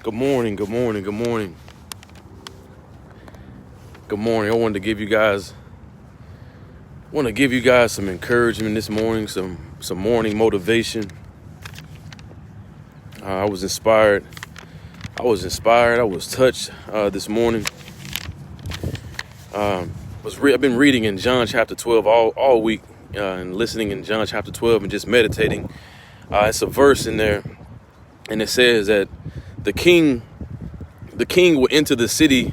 Good morning, good morning, good morning. Good morning. I wanted to give you guys some encouragement this morning, some morning motivation. I was inspired. I was touched this morning. I've been reading in John chapter 12 all week and listening in John chapter 12 and just meditating. It's a verse in there, and it says that the king will enter the city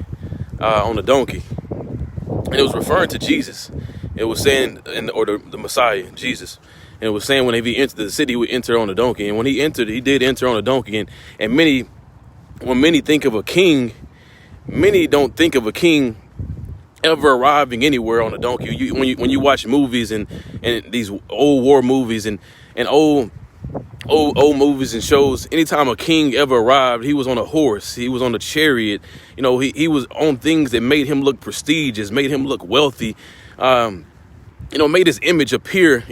on a donkey. And it was referring to Jesus. It was saying, or the Messiah, Jesus. And it was saying when he entered the city, he would enter on a donkey. And when he entered, he did enter on a donkey. And when many think of a king, many don't think of a king ever arriving anywhere on a donkey. When you watch movies and these old war movies and old movies and shows, anytime a king ever arrived, he was on a horse, he was on a chariot. He was on things that made him look prestigious, made him look wealthy, made his image appear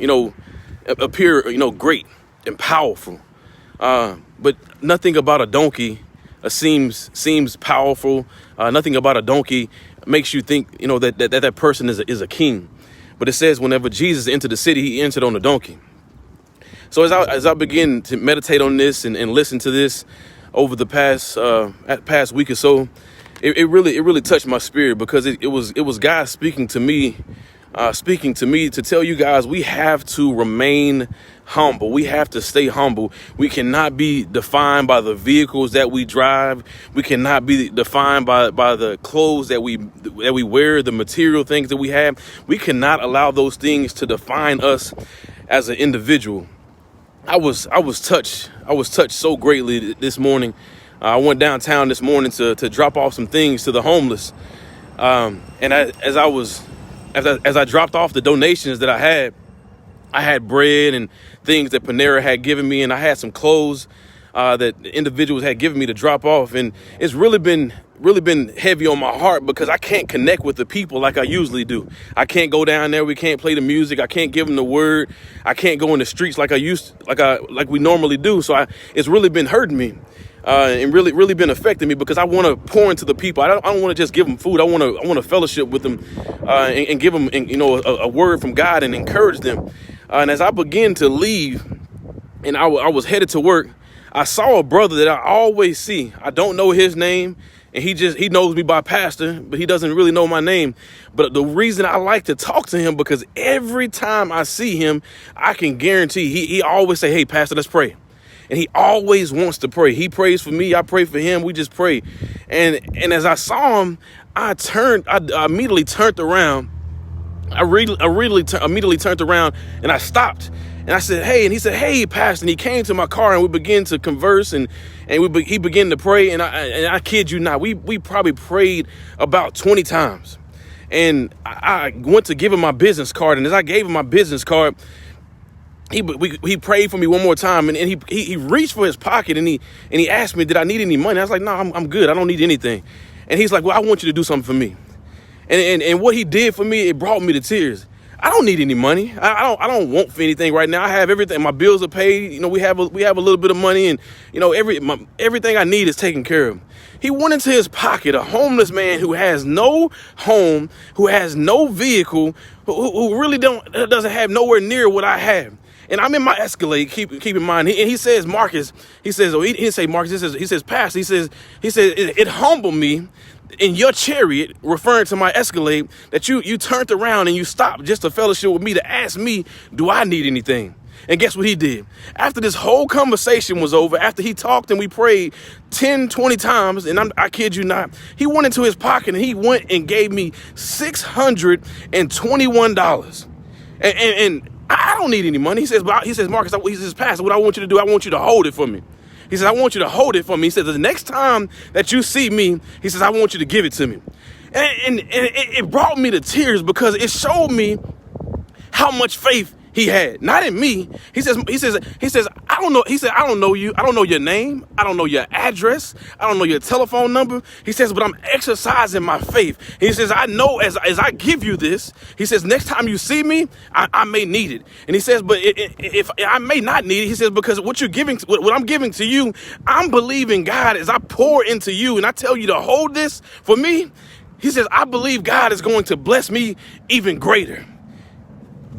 great and powerful. But nothing about a donkey seems powerful. Nothing about a donkey makes you think, that person is a king. But it says whenever Jesus entered the city, he entered on a donkey. So as I begin to meditate on this and listen to this over the past week or so, it really touched my spirit, because it was God speaking to me to tell you guys, we have to remain humble. We have to stay humble. We cannot be defined by the vehicles that we drive. We cannot be defined by the clothes that we wear, the material things that we have. We cannot allow those things to define us as an individual. I was touched so greatly this morning. I went downtown this morning to drop off some things to the homeless. And as I dropped off the donations that I had bread and things that Panera had given me, and I had some clothes that individuals had given me to drop off. And it's really been heavy on my heart, because I can't connect with the people like I usually do. I can't go down there. We can't play the music. I can't give them the word. I can't go in the streets like we normally do. So it's really been hurting me. And really been affecting me, because I want to pour into the people. I don't want to just give them food. I want to fellowship with them and give them a word from God and encourage them. And as I began to leave, and I was headed to work, I saw a brother that I always see. I don't know his name, and he knows me by pastor, but he doesn't really know my name. But the reason I like to talk to him, because every time I see him, I can guarantee he always say, "Hey, pastor, let's pray." And he always wants to pray. He prays for me. I pray for him. We just pray. And as I saw him, I immediately turned around. I immediately turned around, and I stopped. And I said, "Hey," and he said, "Hey, pastor." And he came to my car, and we began to converse, and he began to pray. And I kid you not, we probably prayed about 20 times. And I went to give him my business card. And as I gave him my business card, he prayed for me one more time, and he reached for his pocket, and he asked me, did I need any money? I was like, "No, I'm good. I don't need anything." And he's like, "Well, I want you to do something for me." And what he did for me, it brought me to tears. I don't need any money. I don't want for anything right now. I have everything. My bills are paid. We have a little bit of money, and everything I need is taken care of. He went into his pocket, a homeless man who has no home, who has no vehicle, who really doesn't have nowhere near what I have. And I'm in my Escalade. Keep in mind. And he says, "Marcus," he says, he didn't say Marcus. He says, "Pastor," he says, it humbled me in your chariot," referring to my Escalade, "that you turned around and you stopped just to fellowship with me, to ask me, do I need anything?" And guess what he did? After this whole conversation was over, after he talked and we prayed 10, 20 times, and I kid you not, he went into his pocket and he went and gave me $621. And I don't need any money. He says, "Marcus," he says, "Pastor, what I want you to do, I want you to hold it for me." He says, "I want you to hold it for me." He says, "The next time that you see me," he says, "I want you to give it to me." And it brought me to tears, because it showed me how much faith he had, not in me. He says, I don't know. He said, I don't know you. I don't know your name. I don't know your address. I don't know your telephone number. He says, but I'm exercising my faith. He says, I know as I give you this, he says, next time you see me, I may need it. And he says, but if I may not need it, he says, because what I'm giving to you, I'm believing God as I pour into you and I tell you to hold this for me. He says, I believe God is going to bless me even greater.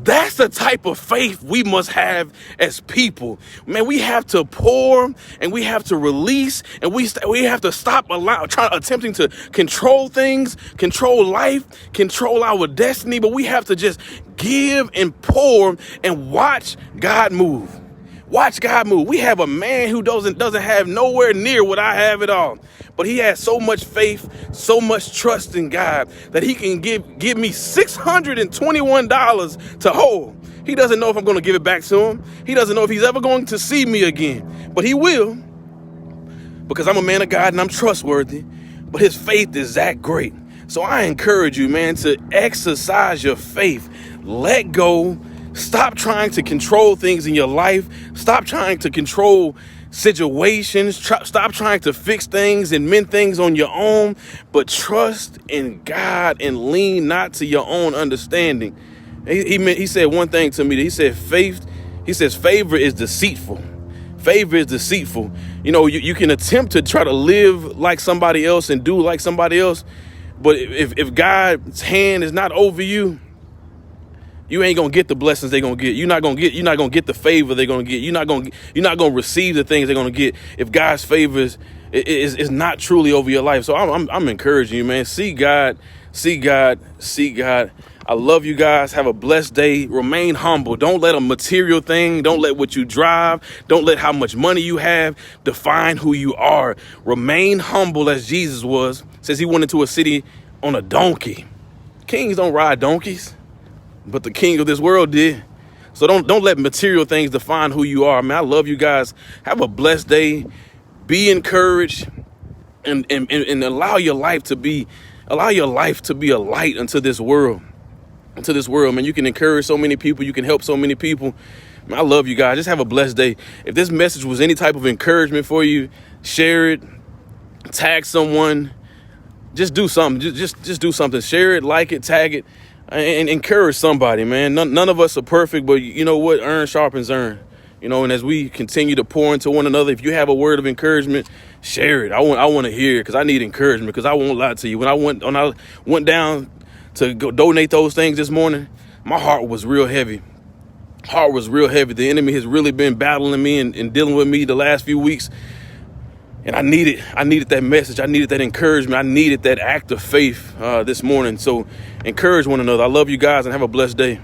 That's the type of faith we must have as people. Man, we have to pour and we have to release and we have to stop attempting to control things, control life, control our destiny. But we have to just give and pour and watch God move. Watch God move. We have a man who doesn't have nowhere near what I have at all. But he has so much faith, so much trust in God that he can give me $621 to hold. He doesn't know if I'm going to give it back to him. He doesn't know if he's ever going to see me again. But he will, because I'm a man of God and I'm trustworthy. But his faith is that great. So I encourage you, man, to exercise your faith. Let go. Stop trying to control things in your life. Stop trying to control situations. Stop trying to fix things and mend things on your own, but trust in God and lean not to your own understanding. He said one thing to me. He said favor is deceitful. Favor is deceitful. You know, you can attempt to try to live like somebody else and do like somebody else, but if God's hand is not over you, you ain't gonna get the blessings they're gonna get. You're not gonna get the favor they're gonna get. You're not gonna receive the things they're gonna get if God's favor is not truly over your life. So I'm encouraging you, man. See God. I love you guys. Have a blessed day. Remain humble. Don't let a material thing, don't let what you drive, don't let how much money you have define who you are. Remain humble as Jesus was. Says he went into a city on a donkey. Kings don't ride donkeys, but the king of this world did. So don't let material things define who you are, man. I love you guys. Have a blessed day. Be encouraged and allow your life to be a light unto this world. Man. You can encourage so many people. You can help so many people. Man, I love you guys. Just have a blessed day. If this message was any type of encouragement for you, share it, tag someone, just do something. Just do something. Share it, like it, tag it. And encourage somebody, man. None of us are perfect, but you know what? Iron sharpens iron. You know, and as we continue to pour into one another, if you have a word of encouragement, share it. I want to hear it because I need encouragement. Because I won't lie to you. When I went down to go donate those things this morning, my heart was real heavy. The enemy has really been battling me and dealing with me the last few weeks. And I needed that message. I needed that encouragement. I needed that act of faith this morning. So encourage one another. I love you guys and have a blessed day.